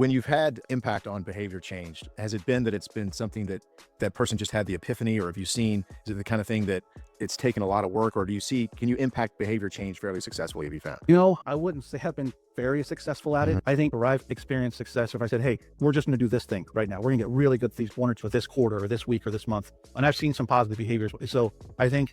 When you've had impact on behavior change, has it been that it's been something that that person just had the epiphany, or have you seen, is it the kind of thing that it's taken a lot of work, or do you see, can you impact behavior change fairly successfully, have you found? I wouldn't say I've been very successful at it. Mhm. I think where I've experienced success, if I said, hey, we're just going to do this thing right now, we're going to get really good these one or two this quarter or this week or this month. And I've seen some positive behaviors. So I think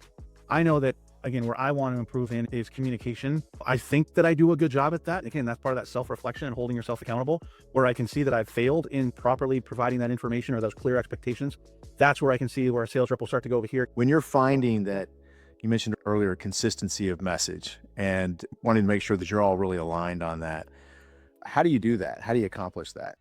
I know that, again, where I want to improve in is communication. I think that I do a good job at that. Again, that's part of that self-reflection and holding yourself accountable, where I can see that I've failed in properly providing that information or those clear expectations. That's where I can see where a sales rep will start to go over here. When you're finding that, you mentioned earlier consistency of message and wanting to make sure that you're all really aligned on that. How do you do that? How do you accomplish that?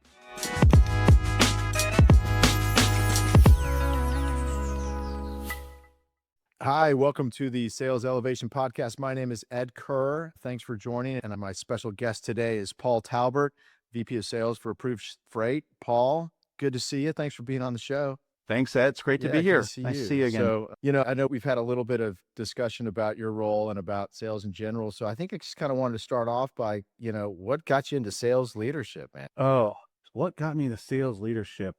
Hi, welcome to the Sales Elevation Podcast. My name is Ed Kerr. Thanks for joining. And my special guest today is Paul Talbert, VP of Sales for Approved Freight. Paul, good to see you. Thanks for being on the show. Thanks, Ed. It's great to be Good to here. see Nice to you. see you again. So, I know we've had a little bit of discussion about your role and about sales in general. So I think I just kind of wanted to start off by, what got you into sales leadership, man? Oh, what got me into sales leadership?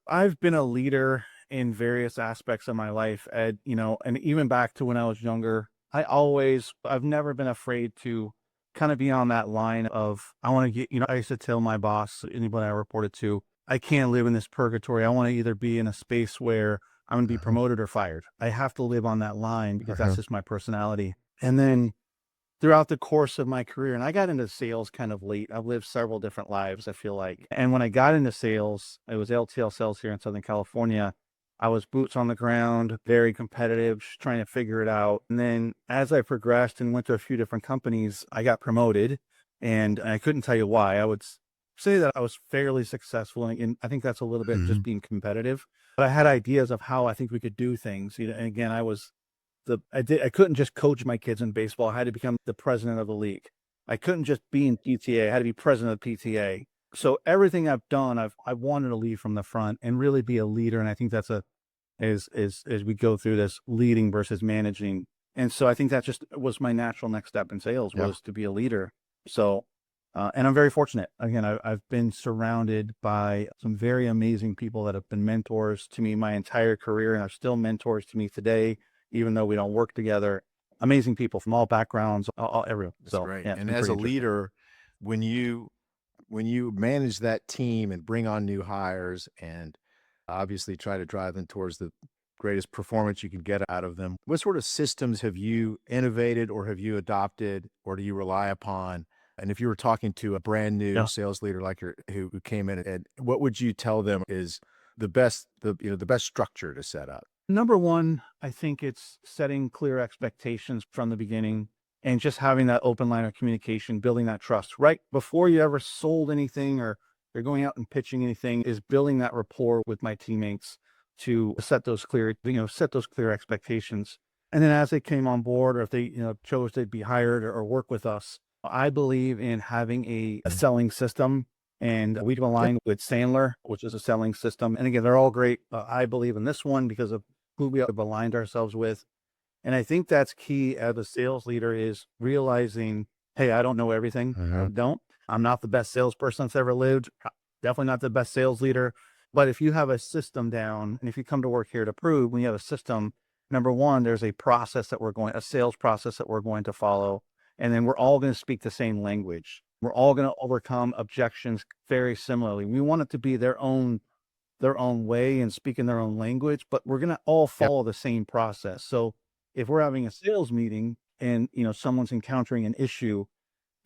I've been a leader in various aspects of my life, Ed, and even back to when I was younger, I've never been afraid to kind of be on that line of, I want to get, I used to tell my boss, anybody I reported to, I can't live in this purgatory. I want to either be in a space where I'm going to be promoted or fired. I have to live on that line because that's just my personality. And then throughout the course of my career, and I got into sales kind of late. I've lived several different lives, I feel like. And when I got into sales, it was LTL sales here in Southern California. I was boots on the ground, very competitive, just trying to figure it out. And then as I progressed and went to a few different companies, I got promoted, and I couldn't tell you why. I would say that I was fairly successful, and I think that's a little bit just being competitive. But I had ideas of how I think we could do things. And again, I couldn't just coach my kids in baseball. I had to become the president of the league. I couldn't just be in PTA. I had to be president of PTA. So everything I've done, I wanted to lead from the front and really be a leader. And I think that's as we go through this leading versus managing. And so I think that just was my natural next step in sales, was to be a leader. So, and I'm very fortunate. Again, I've been surrounded by some very amazing people that have been mentors to me my entire career and are still mentors to me today, even though we don't work together. Amazing people from all backgrounds, everyone. That's great. Yeah, And as a leader, when you manage that team and bring on new hires and obviously try to drive them towards the greatest performance you can get out of them, what sort of systems have you innovated or have you adopted or do you rely upon? And if you were talking to a brand new sales leader like who came in, and what would you tell them is the best structure to set up? Number one, I think it's setting clear expectations from the beginning and just having that open line of communication, building that trust right before you ever sold anything or you're going out and pitching anything, is building that rapport with my teammates to set those clear expectations. And then as they came on board, or if they, chose to be hired or work with us, I believe in having a selling system, and we've aligned with Sandler, which is a selling system. And again, they're all great. I believe in this one because of who we have aligned ourselves with. And I think that's key as a sales leader, is realizing, hey, I don't know everything. I don't. I'm not the best salesperson that's ever lived. Definitely not the best sales leader. But if you have a system down, and if you come to work here to prove, when you have a system, number one, there's a sales process that we're going to follow. And then we're all going to speak the same language. We're all going to overcome objections very similarly. We want it to be their own way and speak in their own language, but we're going to all follow the same process. So if we're having a sales meeting and, someone's encountering an issue,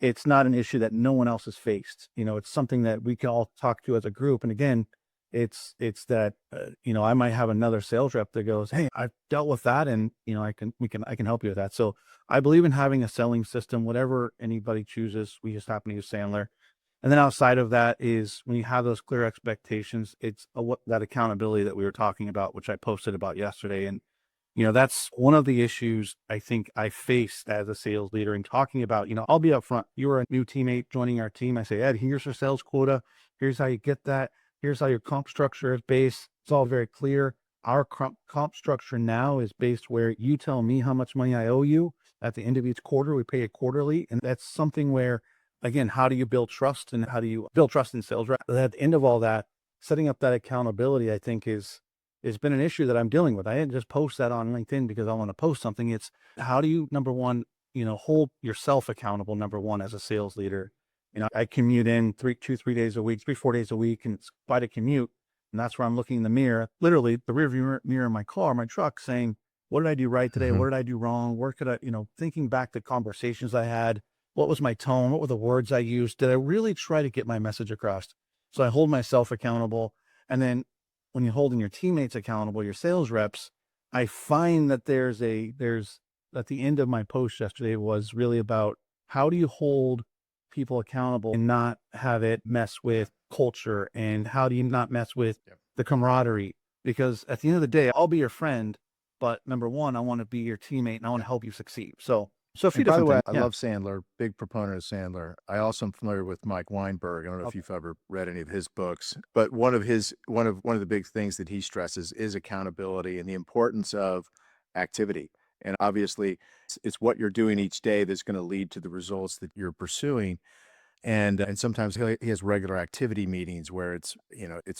it's not an issue that no one else has faced. It's something that we can all talk to as a group. And again, it's that, I might have another sales rep that goes, hey, I've dealt with that. And, I can help you with that. So I believe in having a selling system, whatever anybody chooses. We just happen to use Sandler. And then outside of that is when you have those clear expectations, it's that accountability that we were talking about, which I posted about yesterday. And, that's one of the issues I think I faced as a sales leader, and talking about, I'll be upfront. You were a new teammate joining our team. I say, Ed, here's your sales quota. Here's how you get that. Here's how your comp structure is based. It's all very clear. Our comp structure now is based where you tell me how much money I owe you. At the end of each quarter, we pay it quarterly. And that's something where again, how do you build trust and how do you build trust in sales? Right. At the end of all that, setting up that accountability, I think has been an issue that I'm dealing with. I didn't just post that on LinkedIn because I want to post something. It's how do you, number one, hold yourself accountable, number one, as a sales leader. I commute in 3 days a week, 4 days a week, and it's quite a commute. And that's where I'm looking in the mirror, literally the rear view mirror in my car, my truck, saying, what did I do right today? Mhm. What did I do wrong? Where could I, thinking back to conversations I had, what was my tone? What were the words I used? Did I really try to get my message across? So I hold myself accountable. And then when you're holding your teammates accountable, your sales reps, I find that there's at the end of my post yesterday was really about how do you hold people accountable and not have it mess Yeah. with culture, and how do you not mess with Yep. the camaraderie? Because at the end of the day, I'll be your friend, but number one, I want to be your teammate and I want Yeah. to help you succeed. So a few And by the different way, things. I Yeah. love Sandler, big proponent of Sandler. I also am familiar with Mike Weinberg. I don't know if Okay. you've ever read any of his books, but one of the big things that he stresses is accountability and the importance of activity. And obviously, it's what you're doing each day that's going to lead to the results that you're pursuing. And sometimes he has regular activity meetings where it's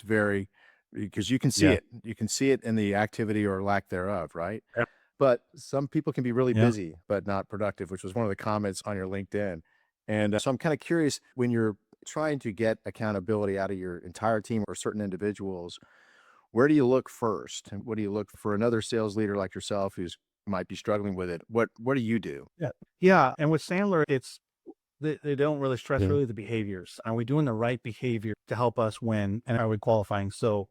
very because you can see Yeah. it. You can see it in the activity or lack thereof, right? Yeah. But some people can be really Yeah. busy, but not productive, which was one of the comments on your LinkedIn. And so I'm kind of curious when you're trying to get accountability out of your entire team or certain individuals, where do you look first? And what do you look for another sales leader like yourself who's might be struggling with it? What do you do? Yeah. Yeah. And with Sandler, it's they don't really stress Mhm. really the behaviors. Are we doing the right behavior to help us win? And are we qualifying? So,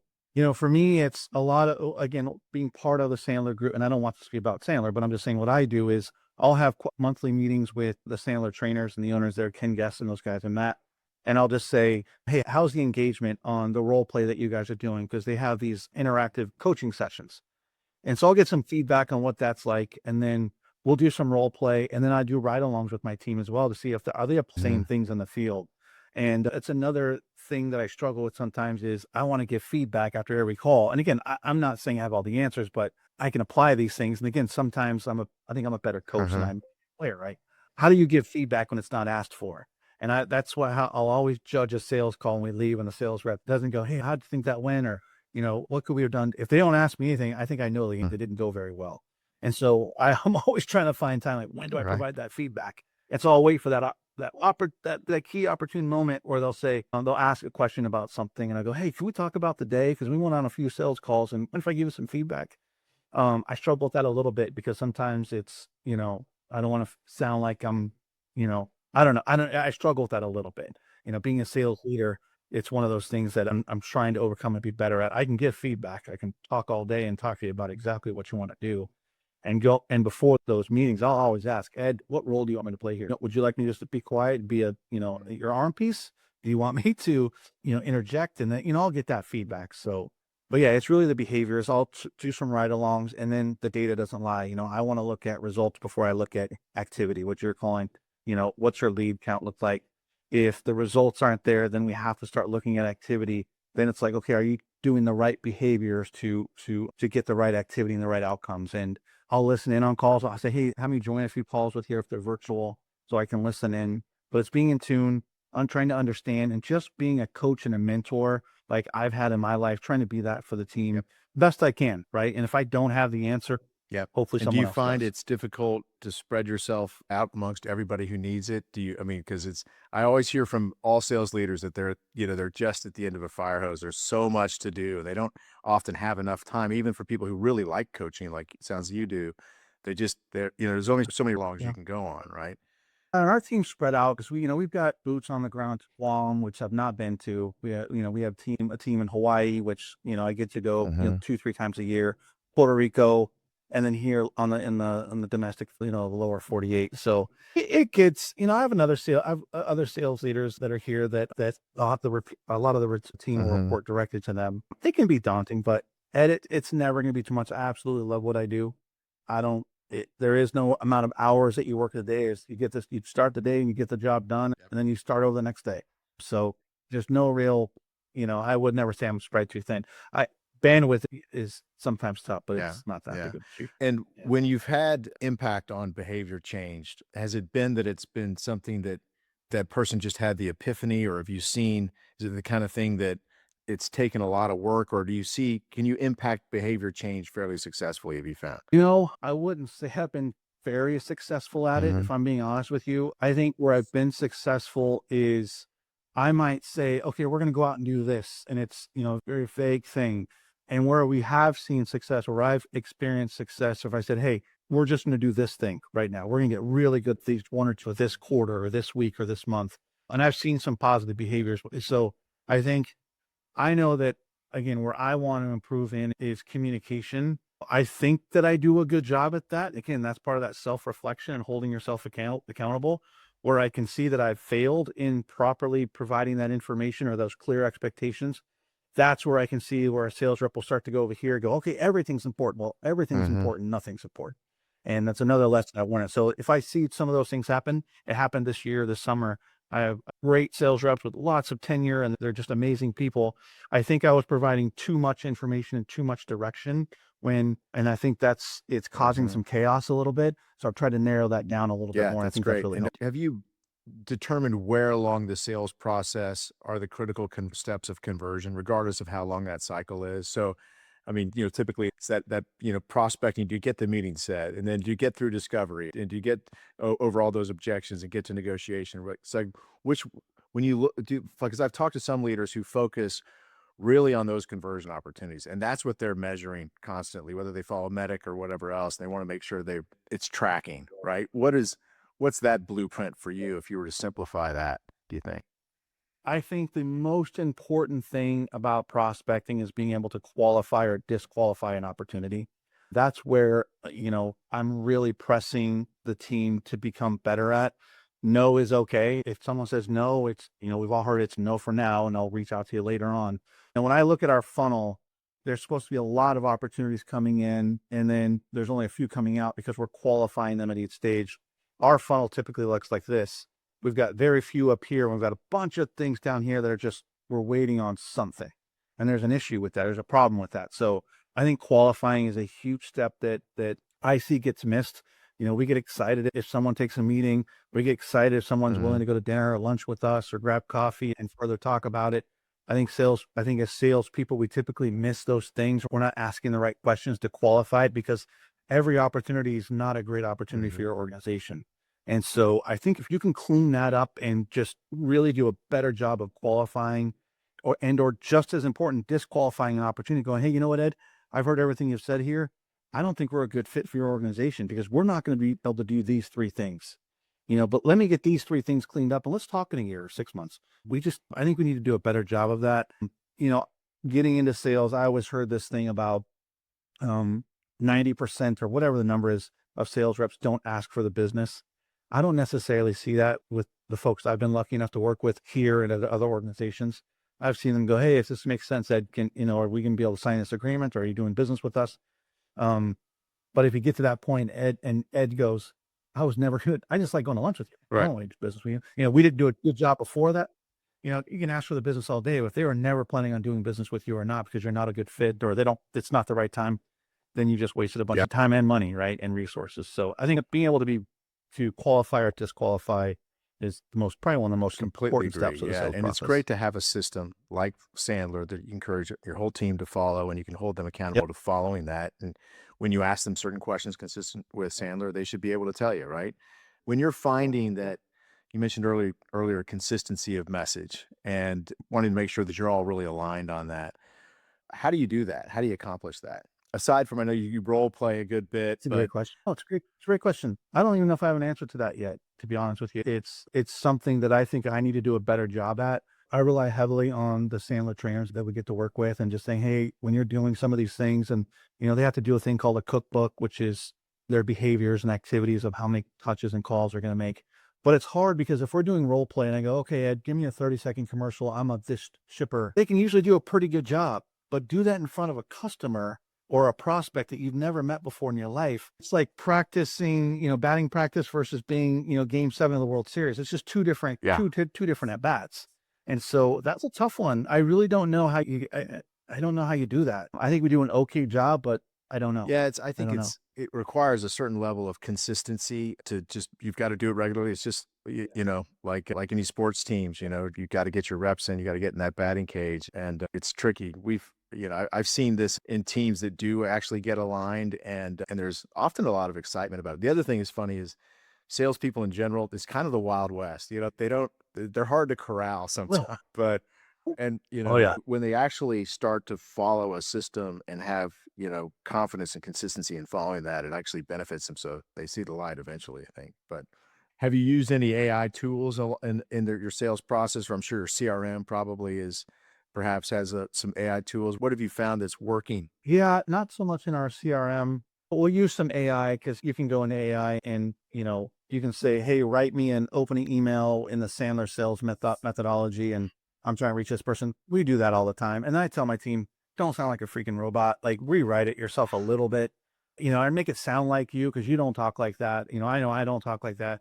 for me, it's a lot of, again, being part of the Sandler group. And I don't want this to be about Sandler, but I'm just saying what I do is I'll have monthly meetings with the Sandler trainers and the owners there, Ken Guest and those guys and Matt. And I'll just say, hey, how's the engagement on the role play that you guys are doing? Because they have these interactive coaching sessions. And so I'll get some feedback on what that's like, and then we'll do some role play, and then I do ride-alongs with my team as well to see if are they Mhm. same things in the field. And it's another thing that I struggle with sometimes is I want to give feedback after every call. And again, I'm not saying I have all the answers, but I can apply these things. And again, sometimes I think I'm a better coach than Uh-huh. I'm a player, right? How do you give feedback when it's not asked for? And that's why how I'll always judge a sales call when we leave and the sales rep doesn't go, hey, how do you think that went? Or what could we have done? If they don't ask me anything, I think I know Mm. they didn't go very well. And so I'm always trying to find time, like, when do I Right. provide that feedback? And so I'll wait for that key opportune moment where they'll say, they'll ask a question about something and I go, hey, can we talk about the day? Cause we went on a few sales calls and what if I give you some feedback? I struggle with that a little bit because sometimes it's, I don't want to sound like I'm, I don't know. I struggle with that a little bit. Being a sales leader, it's one of those things that I'm trying to overcome and be better at. I can give feedback. I can talk all day and talk to you about exactly what you want to do. And before those meetings, I'll always ask, Ed, what role do you want me to play here? Would you like me just to be quiet and be Mhm. your arm piece? Do you want me to, interject? And then, I'll get that feedback. So, but yeah, it's really the behaviors. I'll do some ride-alongs, and then the data doesn't lie. I want to look at results before I look at activity, what you're calling, what's your lead count look like? If the results aren't there, then we have to start looking at activity. Then it's like, okay, are you doing the right behaviors to get the right activity and the right outcomes? And I'll listen in on calls. I'll say, hey, have me join a few calls with here if they're virtual so I can listen in. But it's being in tune. I'm trying to understand and just being a coach and a mentor like I've had in my life, trying to be that for the team Yep. best I can, right? And if I don't have the answer, Yep. hopefully And do someone you else find does. it's difficult to spread yourself out amongst everybody who needs it? I mean, because I always hear from all sales leaders that they're just at the end of a fire hose. There's so much to do. They don't often have enough time, even for people who really like coaching, like it sounds you do. There's only so many longs you Yeah. can go on, right? And our team's spread out because we've got boots on the ground to Guam, which I've not been to. We have a team in Hawaii, which, I get to go, Hmm. 2, 3 times a year, Puerto Rico, and then here on the domestic, the lower 48. So it gets, I have I have other sales leaders that are here that I'll have to a lot of the team will Hmm. report directly to them. They can be daunting, but it's never going to be too much. I absolutely love what I do. I don't, there is no amount of hours that you work a day. Is you start the day and you get the job done, Yep. and then you start over the next day. So there's no real, I would never say I'm spread too thin. I Bandwidth is sometimes tough, but Yeah. it's not that Yeah. big of an issue. And Yeah. when you've had impact on behavior changed, has it been that it's been something that that person just had the epiphany, or have you seen, is it the kind of thing that it's taken a lot of work, or do you see, can you impact behavior change fairly successfully, have you found? I wouldn't say I've been very successful at it, if Mhm. I'm being honest with you. I think where I've been successful is I might say, okay, we're going to go out and do this. And it's, a very vague thing. And where we have seen success, where I've experienced success, if I said, hey, we're just going to do this thing right now, we're going to get really good these one or two this quarter or this week or this month. And I've seen some positive behaviors. So I think I know that, again, where I want to improve in is communication. I think that I do a good job at that. Again, that's part of that self-reflection and holding yourself accountable, where I can see that I've failed in properly providing that information or those clear expectations. That's where I can see where a sales rep will start to go over here, go, okay, everything's important. Well, everything's Mhm. important, nothing's important. And that's another lesson I learned. So if I see some of those things happen, it happened this year, this summer. I have great sales reps with lots of tenure and they're just amazing people. I think I was providing too much information and too much direction and I think it's causing Mhm. some chaos a little bit. So I've tried to narrow that down a little bit Yeah, more. And I that's think that's great. really And helped. have you determined where along the sales process are the critical steps of conversion, regardless of how long that cycle is? So, I mean, typically it's that prospecting. Do you get the meeting set, and then do you get through discovery, and do you get over all those objections and get to negotiation? Right? So, which when you look, do because I've talked to some leaders who focus really on those conversion opportunities, and that's what they're measuring constantly, whether they follow medic or whatever else. They want to make sure it's tracking, right? What's that blueprint for you if you were to simplify that, do you think? I think the most important thing about prospecting is being able to qualify or disqualify an opportunity. That's where, I'm really pressing the team to become better at. No is okay. If someone says no, we've all heard it's no for now, and I'll reach out to you later on. And when I look at our funnel, there's supposed to be a lot of opportunities coming in, and then there's only a few coming out because we're qualifying them at each stage. Our funnel typically looks like this. We've got very few up here. We've got a bunch of things down here that are just, we're waiting on something. And there's an issue with that. There's a problem with that. So I think qualifying is a huge step that I see gets missed. We get excited if someone takes a meeting. We get excited if someone's willing Mhm. to go to dinner or lunch with us or grab coffee and further talk about it. I think as salespeople, we typically miss those things. We're not asking the right questions to qualify it because every opportunity is not a great opportunity for Mhm. your organization. And so I think if you can clean that up and just really do a better job of qualifying or just as important, disqualifying an opportunity, going, hey, you know what, Ed, I've heard everything you've said here. I don't think we're a good fit for your organization because we're not going to be able to do these three things. But let me get these three things cleaned up and let's talk in a year or 6 months. I think we need to do a better job of that. You know, Getting into sales, I always heard this thing about um, 90% or whatever the number is of sales reps don't ask for the business. I don't necessarily see that with the folks I've been lucky enough to work with here and at other organizations. I've seen them go, hey, if this makes sense, Ed, are we going to be able to sign this agreement? Or are you doing business with us? Um, but if you get to that point, Ed goes, I was never good. I just like going to lunch with you. I Right. don't want to do business with you. We didn't do a good job before that. You can ask for the business all day. But if they were never planning on doing business with you or not, because you're not a good fit or it's not the right time, then you just wasted a bunch Yeah. of time and money, right? And resources. So I think being able to qualify or disqualify is probably one of the most Completely important agree. steps of the Yeah, sales and it's process. great to have a system like Sandler that you encourage your whole team to follow, and you can hold them Yep. accountable to following that. And when you ask them certain questions consistent with Sandler, they should be able to tell you, right? When you're finding that, you mentioned earlier consistency of message and wanting to make sure that you're all really aligned on that. How do you do that? How do you accomplish that? Aside from, I know you role play a good bit, It's a great but question. Oh, it's a great question. I don't even know if I have an answer to that yet, to be honest with you. It's something that I think I need to do a better job at. I rely heavily on the Sandler trainers that we get to work with and just saying, hey, when you're doing some of these things and they have to do a thing called a cookbook, which is their behaviors and activities of how many touches and calls they're going to make. But it's hard because if we're doing role play and I go, okay, Ed, give me a 30-second commercial. I'm a this shipper. They can usually do a pretty good job, but do that in front of a customer or a prospect that you've never met before in your life. It's like practicing, batting practice versus being, game 7 of the World Series. It's just yeah. two different at bats. And so that's a tough one. I really don't know how I don't know how you do that. I think we do an okay job, but I don't know. Yeah, I I think don't know. it requires a certain level of consistency to just you've got to do it regularly. It's just like any sports teams, you got to get your reps in, you got to get in that batting cage, and it's tricky. I've seen this in teams that do actually get aligned, and there's often a lot of excitement about it. The other thing is funny is salespeople in general is kind of the Wild West. They're hard to corral Well, sometimes, but and, oh yeah. when they actually start to follow a system and have, confidence and consistency in following that, it actually benefits them. So they see the light eventually, I think. But have you used any AI tools in your sales process? Or I'm sure your CRM probably perhaps has some AI tools. What have you found that's working? Yeah, not so much in our CRM. But we'll use some AI because you can go into AI and, you can say, hey, write me an opening email in the Sandler sales methodology. And I'm trying to reach this person. We do that all the time. And then I tell my team, don't sound like a freaking robot. Like rewrite it yourself a little bit, and make it sound like you because you don't talk like that. I know I don't talk like that.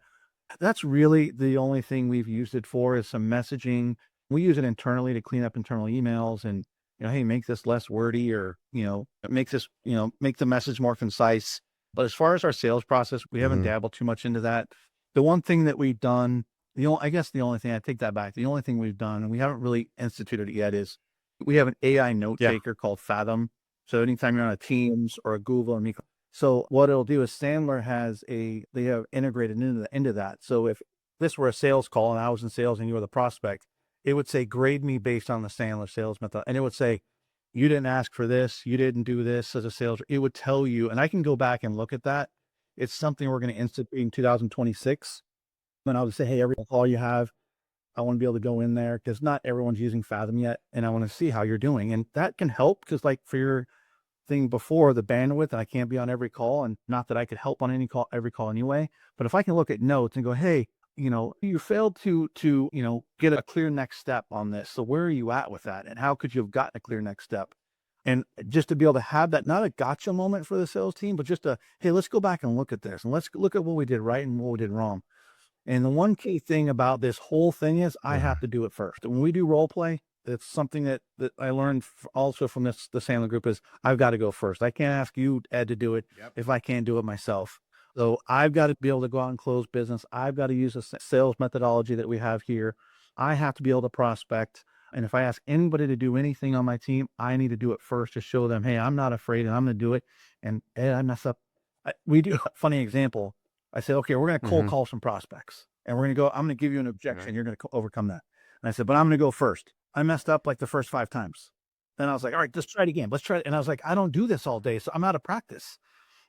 That's really the only thing we've used it for is some messaging. We use it internally to clean up internal emails and, hey, make this less wordy or, make the message more concise. But as far as our sales process, we haven't Mhm. dabbled too much into that. The one thing that we've done, I guess the only thing I take that back, the only thing we've done, and we haven't really instituted it yet, is we have an AI note Yeah. taker called Fathom. So anytime you're on a Teams or a Google or Meet, so what it'll do is Sandler they have integrated into that. So if this were a sales call and I was in sales and you were the prospect, it would say grade me based on the Sandler sales method. And it would say, you didn't ask for this, you didn't do this as a sales. It would tell you, and I can go back and look at that. It's something we're going to institute in 2026. And I would say, hey, every call you have, I want to be able to go in there because not everyone's using Fathom yet. And I want to see how you're doing. And that can help because like for your thing before the bandwidth, I can't be on every call and not that I could help on every call anyway. But if I can look at notes and go, hey, you failed to get a clear next step on this. So where are you at with that? And how could you have gotten a clear next step? And just to be able to have that, not a gotcha moment for the sales team, but just hey, let's go back and look at this and let's look at what we did right and what we did wrong. And the one key thing about this whole thing is I have Mhm. to do it first. When we do role play, it's something that I learned also from the Sandler group is I've got to go first. I can't ask you, Ed, to do it Yep. if I can't do it myself. So I've got to be able to go out and close business. I've got to use the sales methodology that we have here. I have to be able to prospect. And if I ask anybody to do anything on my team, I need to do it first to show them, hey, I'm not afraid and I'm going to do it. And Ed, I mess up. We do a funny example. I said, okay, we're going to cold Mhm. call some prospects and we're going to go, I'm going to give you an Okay. objection. You're going to overcome that. And I said, but I'm going to go first. I messed up like the first 5 times. Then I was like, all right, let's try it again. Let's try it. And I was like, I don't do this all day. So I'm out of practice.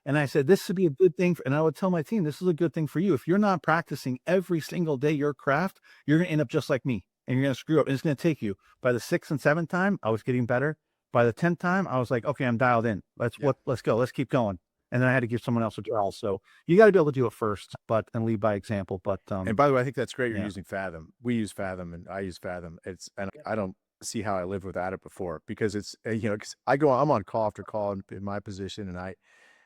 And I said, this would be a good thing. And I would tell my team, this is a good thing for you. If you're not practicing every single day your craft, you're going to end up just like me and you're going to screw up. And it's going to take you. By the 6th and 7th time, I was getting better. By the 10th time, I was like, okay, I'm dialed in. Yeah. Let's go. Let's keep going. And then I had to give someone else a trial. So you got to be able to do it first, and lead by example. But And by the way, I think that's great you're yeah, using Fathom. We use Fathom and I use Fathom. And I don't see how I lived without it before because 'cause I'm on call after call in my position and I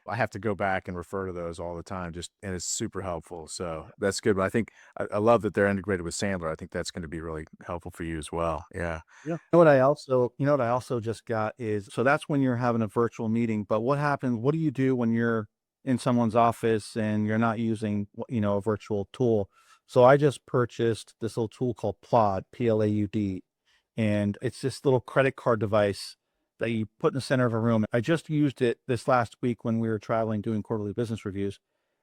have to go back and refer to those all the time and it's super helpful. So that's good. But I think I love that they're integrated with Sandler. I think that's going to be really helpful for you as well. Yeah. yeah. You know what I also just got is so that's when you're having a virtual meeting. But what happens? What do you do when you're in someone's office and you're not using a virtual tool? So I just purchased this little tool called Plaud, Plaud, and it's this little credit card device that you put in the center of a room. I just used it this last week when we were traveling doing quarterly business reviews,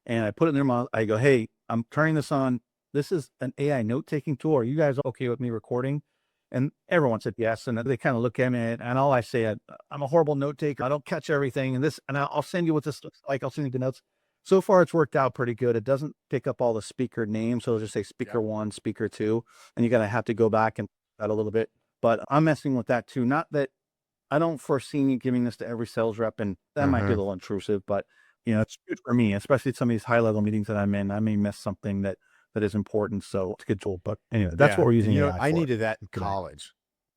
and I put it in their mouth. I go, hey, I'm turning this on. This is an AI note taking tool. Are you guys okay with me recording? And everyone said yes. And they kind of look at me and all I say, I'm a horrible note taker. I don't catch everything. And I'll send you what this looks like. I'll send you the notes. So far, it's worked out pretty good. It doesn't pick up all the speaker names. So it'll just say speaker Yep. one, speaker two. And you got to have to go back and that a little bit. But I'm messing with that too. Not that I don't foresee me giving this to every sales rep. And that might be a Hmm. little intrusive, but it's good for me, especially at some of these high level meetings that I'm in. I may miss something that is important. So it's a good tool. But anyway, that's Yeah. what we're And using AI I for needed that in today. college.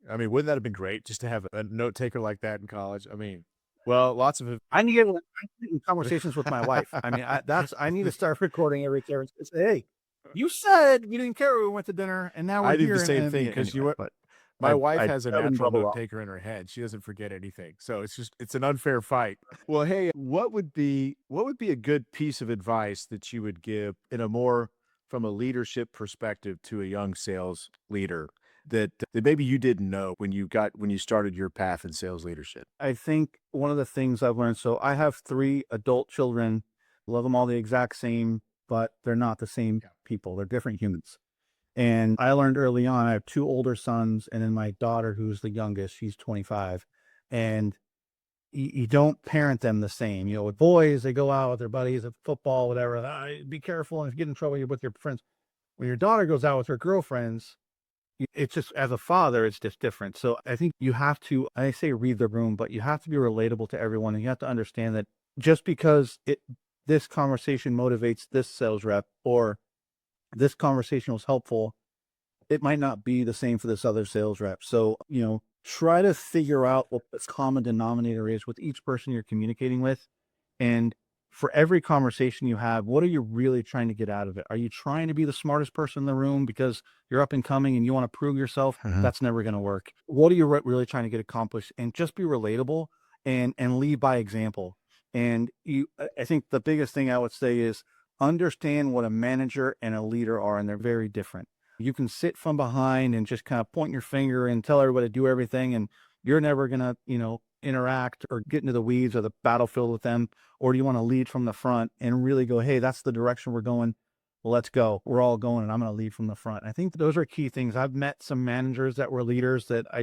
I mean, wouldn't that have been great just to have a note taker like that in college? I mean, well, lots of I need to get in conversations with my wife. I mean, I need to start recording every care and say, hey, you said you didn't care when we went to dinner, and now we're I did the here. same And thing yeah, because anyway, but My wife I has a wouldn't natural bubble note up. taker in her head. She doesn't forget anything. So it's an unfair fight. Well, hey, what would be a good piece of advice that you would give in a more from a leadership perspective to a young sales leader that maybe you didn't know when you started your path in sales leadership? I think one of the things I've learned, so I have 3 adult children, love them all the exact same, but they're not the same Yeah. people. They're different humans. And I learned early on, I have 2 older sons and then my daughter who's the youngest, she's 25. And you don't parent them the same. You know, with boys, they go out with their buddies at football, whatever. Be careful, and if you get in trouble, you're with your friends. When your daughter goes out with her girlfriends, it's just as a father, it's just different. So I think you have to, I say read the room, but you have to be relatable to everyone. And you have to understand that just because this conversation motivates this sales rep or this conversation was helpful, it might not be the same for this other sales rep. So, try to figure out what the common denominator is with each person you're communicating with. And for every conversation you have, what are you really trying to get out of it? Are you trying to be the smartest person in the room because you're up and coming and you want to prove yourself? Mhm. That's never going to work. What are you really trying to get accomplished? And just be relatable and lead by example. And I think the biggest thing I would say is understand what a manager and a leader are, and they're very different. You can sit from behind and just kind of point your finger and tell everybody to do everything, and you're never going to, interact or get into the weeds or the battlefield with them. Or do you want to lead from the front and really go, hey, that's the direction we're going. Well, let's go. We're all going, and I'm going to lead from the front. I think those are key things. I've met some managers that were leaders that I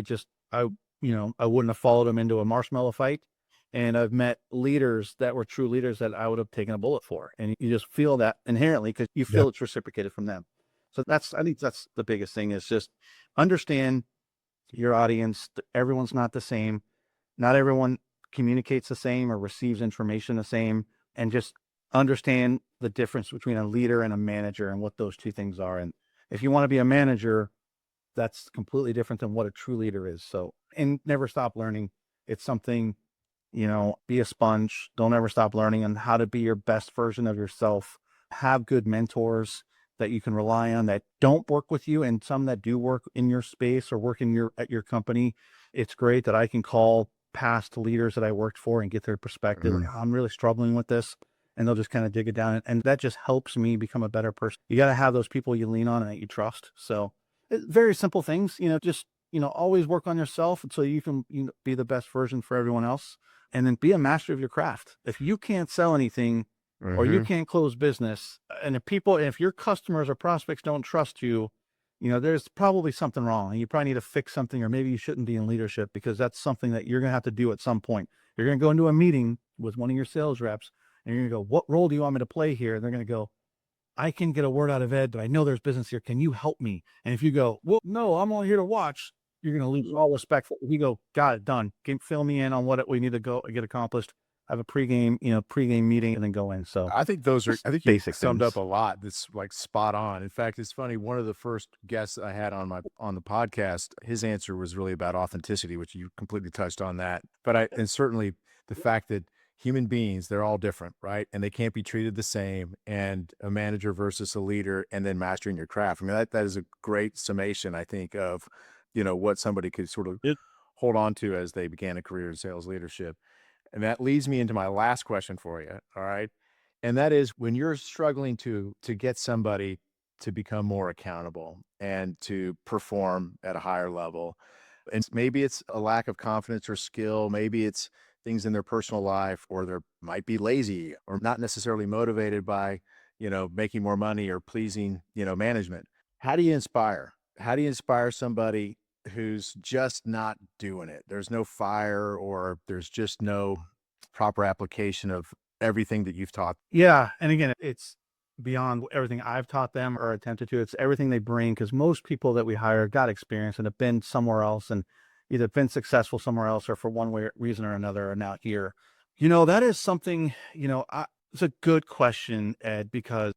wouldn't have followed them into a marshmallow fight. And I've met leaders that were true leaders that I would have taken a bullet for. And you just feel that inherently because you Yep. feel it's reciprocated from them. So I think that's the biggest thing is just understand your audience. Everyone's not the same. Not everyone communicates the same or receives information the same, and just understand the difference between a leader and a manager and what those two things are. And if you want to be a manager, that's completely different than what a true leader is. So, and never stop learning. It's something, be a sponge. Don't ever stop learning on how to be your best version of yourself. Have good mentors that you can rely on that don't work with you and some that do work in your space or work at your company. It's great that I can call past leaders that I worked for and get their perspective. Like, Mhm. "Oh, I'm really struggling with this." And they'll just kind of dig it down. And that just helps me become a better person. You got to have those people you lean on and that you trust. So very simple things, just, always work on yourself so you can be the best version for everyone else. And then be a master of your craft. If you can't sell anything or you Mhm. can't close business, and if your customers or prospects don't trust you, there's probably something wrong. And you probably need to fix something, or maybe you shouldn't be in leadership because that's something that you're going to have to do at some point. You're going to go into a meeting with one of your sales reps and you're going to go, "What role do you want me to play here?" And they're going to go, "I can get a word out of Ed, but I know there's business here. Can you help me?" And if you go, "Well, no, I'm only here to watch," you're going to lose all respect. If you go, "Got it, done. Fill me in on what we need to go get accomplished." Have a pregame meeting and then go in. So just I think you basic summed up things. a lot that's like spot on. In fact, it's funny. One of the first guests I had on the podcast, his answer was really about authenticity, which you completely touched on that. And certainly the fact that human beings, they're all different, right? And they can't be treated the same. And a manager versus a leader, and then mastering your craft. I mean, that is a great summation, I think, of what somebody could sort of It, hold on to as they began a career in sales leadership. And that leads me into my last question for you. All right. And that is when you're struggling to get somebody to become more accountable and to perform at a higher level. And maybe it's a lack of confidence or skill, maybe it's things in their personal life, or they might be lazy or not necessarily motivated by, making more money or pleasing, management. How do you inspire? How do you inspire somebody who's just not doing it? There's no fire, or there's just no proper application of everything that you've taught. yeah. And again, it's beyond everything I've taught them or attempted to. It's everything they bring because most people that we hire got experience and have been somewhere else and either been successful somewhere else or for one way reason or another are now here. That is something, it's a good question, Ed, because,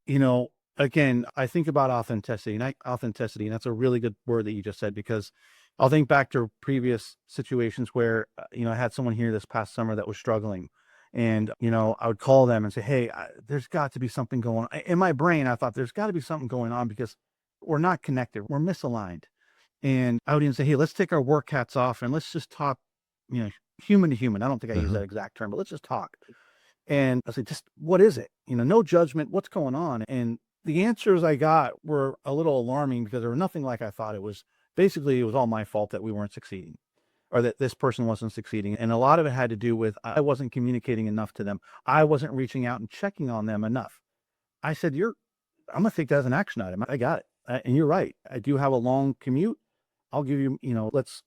again, I think about authenticity, and that's a really good word that you just said because I'll think back to previous situations where, I had someone here this past summer that was struggling. And, I would call them and say, "Hey, there's got to be something going on." In my brain, I thought there's got to be something going on because we're not connected. We're misaligned. And I would even say, hey, let's take our work hats off and let's just talk, human to human. I don't think I use Mhm. that exact term, but let's just talk. And I said, just what is it? No judgment. What's going on? And the answers I got were a little alarming because they were nothing like I thought. It was basically, it was all my fault that we weren't succeeding or that this person wasn't succeeding. And a lot of it had to do with I wasn't communicating enough to them. I wasn't reaching out and checking on them enough. I said, I'm going to take that as an action item. I got it. And you're right. I do have a long commute. I'll give you,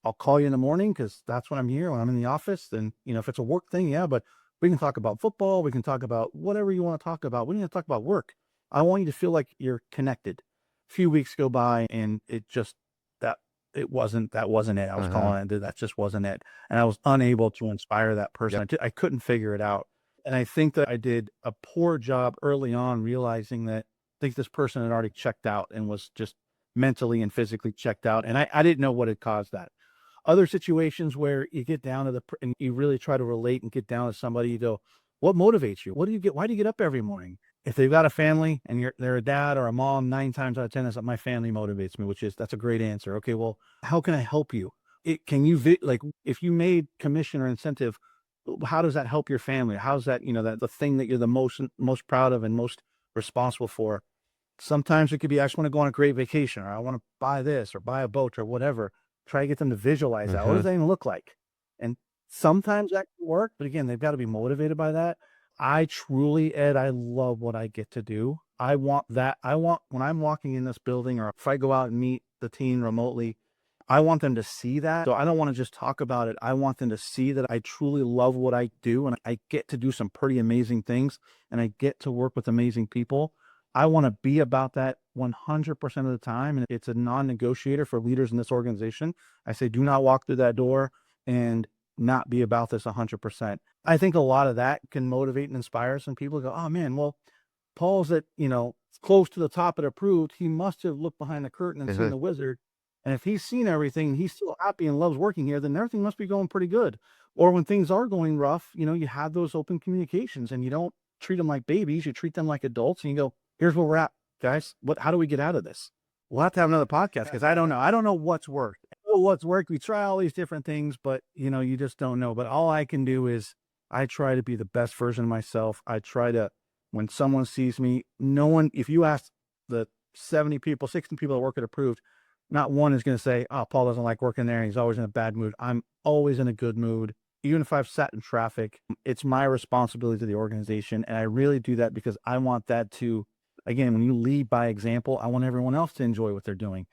I'll call you in the morning because that's when I'm here. When I'm in the office, then, if it's a work thing, yeah, but we can talk about football. We can talk about whatever you want to talk about. We need to talk about work. I want you to feel like you're connected. A few weeks go by and that wasn't it. I was Uh-huh. calling it, that just wasn't it. And I was unable to inspire that person. Yep. I couldn't figure it out. And I think that I did a poor job early on realizing that I think this person had already checked out and was just mentally and physically checked out. And I didn't know what had caused that. Other situations where you get down to and you really try to relate and get down to somebody, you go, what motivates you? What do you get? Why do you get up every morning? If they've got a family and they're a dad or a mom, 9 times out of 10, that's my family motivates me, that's a great answer. Okay. Well, how can I help you? Can you, like, if you made commission or incentive, how does that help your family? How's that, that the thing that you're the most proud of and most responsible for? Sometimes it could be, I just want to go on a great vacation, or I want to buy this or buy a boat or whatever. Try to get them to visualize that. What does Mhm. that even look like? And sometimes that can work, but again, they've got to be motivated by that. I truly, Ed, I love what I get to do. I want that. I want when I'm walking in this building or if I go out and meet the team remotely, I want them to see that. So I don't want to just talk about it. I want them to see that I truly love what I do and I get to do some pretty amazing things and I get to work with amazing people. I want to be about that 100% of the time. And it's a non-negotiator for leaders in this organization. I say, do not walk through that door and not be about this 100%. I think a lot of that can motivate and inspire some people to go, oh man, well, Paul's at, close to the top of approved. He must have looked behind the curtain and seen Mhm. the wizard. And if he's seen everything, he's still happy and loves working here, then everything must be going pretty good. Or when things are going rough, you have those open communications and you don't treat them like babies. You treat them like adults and you go, here's where we're at, guys. How do we get out of this? We'll have to have another podcast because I don't know. I don't know what's worked. I know what's worked. We try all these different things, but you just don't know. But all I can do is I try to be the best version of myself. I try to, when someone sees me, no one, if you ask the 70 people, 60 people that work at Approved, not one is going to say, oh, Paul doesn't like working there and he's always in a bad mood. I'm always in a good mood. Even if I've sat in traffic, it's my responsibility to the organization. And I really do that because I want that to, again, when you lead by example, I want everyone else to enjoy what they're doing.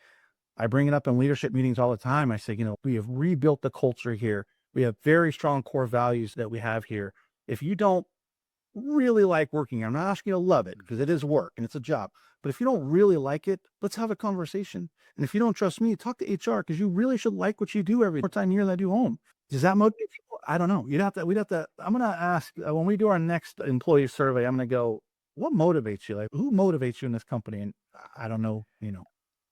I bring it up in leadership meetings all the time. I say, we have rebuilt the culture here. We have very strong core values that we have here. If you don't really like working here, I'm not asking you to love it because it is work and it's a job. But if you don't really like it, let's have a conversation. And if you don't trust me, talk to HR because you really should like what you do every more time here than I do home. Does that motivate people? I don't know. We'd have to, I'm going to ask when we do our next employee survey, I'm going to go, what motivates you? Like, who motivates you in this company? And I don't know,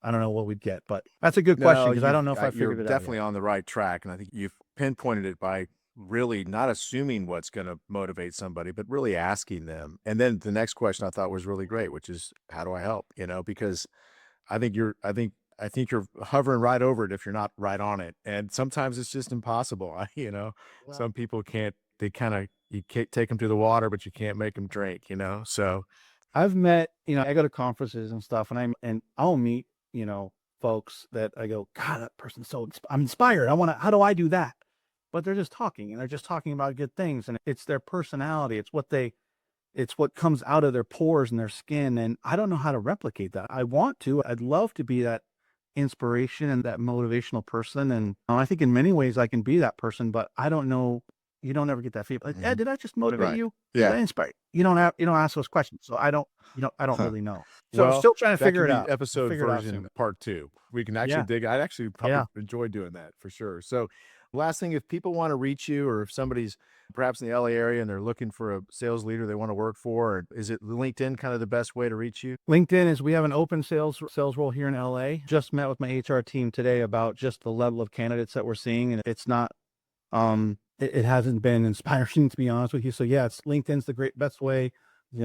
I don't know what we'd get, but that's a good question No, because I don't know if I you're figured it out definitely yet. on the right track, and I think you've pinpointed it by really not assuming what's gonna motivate somebody, but really asking them. And then the next question I thought was really great, which is, "How do I help?" Because I think you're hovering right over it if you're not right on it, and sometimes it's just impossible. Well, Some people can't they kinda you can't take them to the water, but you can't make them drink? So I've met, I go to conferences and stuff and I'll meet, folks that I go, God, that person's I'm inspired. How do I do that? But they're just talking and they're just talking about good things and it's their personality. It's what comes out of their pores and their skin. And I don't know how to replicate that. I want to, I'd love to be that inspiration and that motivational person. And I think in many ways I can be that person, but I don't know. You don't ever get that feedback. Like, Ed, Mhm. did I just motivate Right. you? Did Yeah. I inspire you? You don't ask those questions. So I don't really know. So Well, still trying to that figure can it be out. We'll episode figure it out version soon. part 2. We can actually Yeah. dig I'd actually probably Yeah. enjoy doing that for sure. So, last thing, if people wanna reach you or if somebody's perhaps in the LA area and they're looking for a sales leader they wanna work for, or is it LinkedIn kind of the best way to reach you? LinkedIn is we have an open sales role here in LA. Just met with my HR team today about just the level of candidates that we're seeing. And it's not it hasn't been inspiring to be honest with you. So yeah, it's LinkedIn's the best way.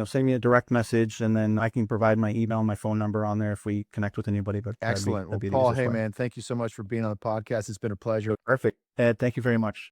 send me a direct message, and then I can provide my email and my phone number on there if we connect with anybody. But Excellent. Well, that'd be the Paul, easiest hey way. man, thank you so much for being on the podcast. It's been a pleasure. Perfect. Ed, thank you very much.